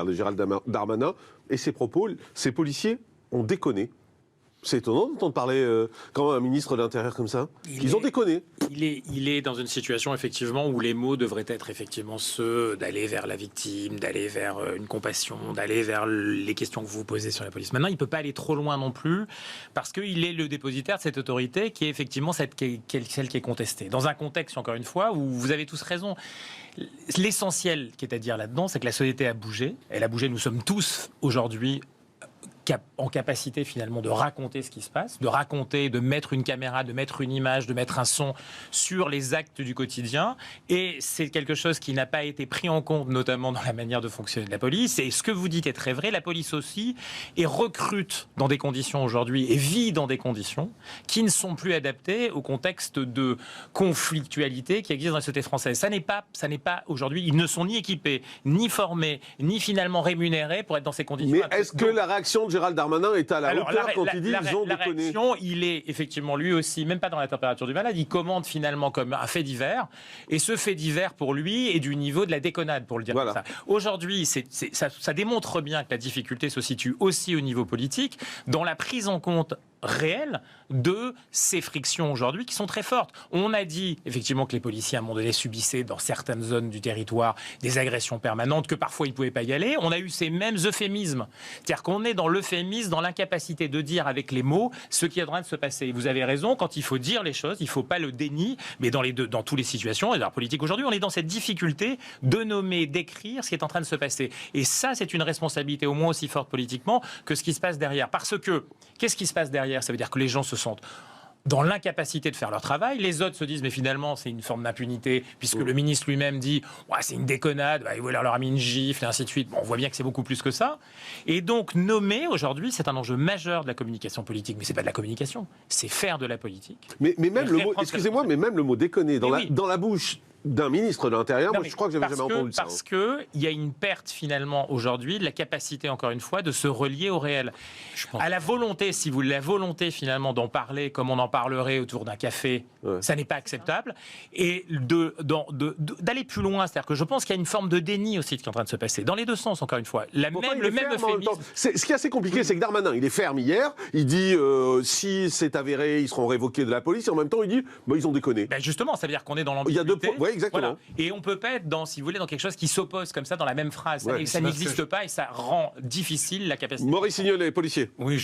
de Gérald Darmanin et ses propos, ces policiers ont déconné. C'est étonnant d'entendre parler quand un ministre de l'Intérieur comme ça. Ils ont déconné. Il est dans une situation effectivement où les mots devraient être effectivement ceux d'aller vers la victime, d'aller vers une compassion, d'aller vers les questions que vous vous posez sur la police. Maintenant, il ne peut pas aller trop loin non plus parce qu'il est le dépositaire de cette autorité qui est effectivement celle qui est contestée. Dans un contexte, encore une fois, où vous avez tous raison. L'essentiel qui est à dire là-dedans, c'est que la société a bougé. Elle a bougé, nous sommes tous aujourd'hui en capacité finalement de raconter ce qui se passe, de raconter, de mettre une caméra, de mettre une image, de mettre un son sur les actes du quotidien. Et c'est quelque chose qui n'a pas été pris en compte, notamment dans la manière de fonctionner de la police. Et ce que vous dites est très vrai, la police aussi recrute dans des conditions aujourd'hui et vit dans des conditions qui ne sont plus adaptées au contexte de conflictualité qui existe dans la société française. Ça n'est pas aujourd'hui, ils ne sont ni équipés, ni formés, ni finalement rémunérés pour être dans ces conditions. Mais est-ce que la réaction de Gérald Darmanin est à la hauteur quand il dit ils ont déconné? La réaction, il est effectivement lui aussi, même pas dans la température du malade, il commande finalement comme un fait divers, et ce fait divers pour lui est du niveau de la déconnade, pour le dire comme ça. Aujourd'hui, ça démontre bien que la difficulté se situe aussi au niveau politique, dans la prise en compte réelle de ces frictions aujourd'hui qui sont très fortes. On a dit effectivement que les policiers à un moment donné subissaient dans certaines zones du territoire des agressions permanentes, que parfois ils ne pouvaient pas y aller. On a eu ces mêmes euphémismes. C'est-à-dire qu'on est dans l'euphémisme, dans l'incapacité de dire avec les mots ce qui est en train de se passer. Vous avez raison, quand il faut dire les choses, il ne faut pas le déni, mais dans toutes les situations, et dans la politique aujourd'hui, on est dans cette difficulté de nommer, d'écrire ce qui est en train de se passer. Et ça, c'est une responsabilité au moins aussi forte politiquement que ce qui se passe derrière. Parce que, qu'est-ce qui se passe derrière? Ça veut dire que les gens se sentent dans l'incapacité de faire leur travail. Les autres se disent, mais finalement, c'est une forme d'impunité, puisque le ministre lui-même dit, ouais, c'est une déconnade, il leur a mis une gifle, et ainsi de suite. Bon, on voit bien que c'est beaucoup plus que ça. Et donc, nommer, aujourd'hui, c'est un enjeu majeur de la communication politique. Mais c'est pas de la communication, c'est faire de la politique. Mais même le mot, excusez-moi, mais même le mot déconner, dans la bouche d'un ministre de l'Intérieur, moi je crois que j'avais jamais entendu ça. Parce qu'il y a une perte finalement aujourd'hui de la capacité, encore une fois, de se relier au réel. À la volonté, si vous voulez, la volonté finalement d'en parler comme on en parlerait autour d'un café, ça n'est pas acceptable. Et d'aller plus loin, c'est-à-dire que je pense qu'il y a une forme de déni aussi qui est en train de se passer. Dans les deux sens, encore une fois. Le même euphémisme. Ce qui est assez compliqué, c'est que Darmanin, il est ferme hier, il dit si c'est avéré, ils seront révoqués de la police, et en même temps il dit ils ont déconné. Ben justement, ça veut dire qu'on est dans l'ambiguïté. Il y a deux points. Ouais, exactement. Voilà. Et on peut pas être dans, si vous voulez, dans quelque chose qui s'oppose comme ça dans la même phrase. Ça n'existe pas et ça rend difficile la capacité. Maurice Signolet, policier. Oui,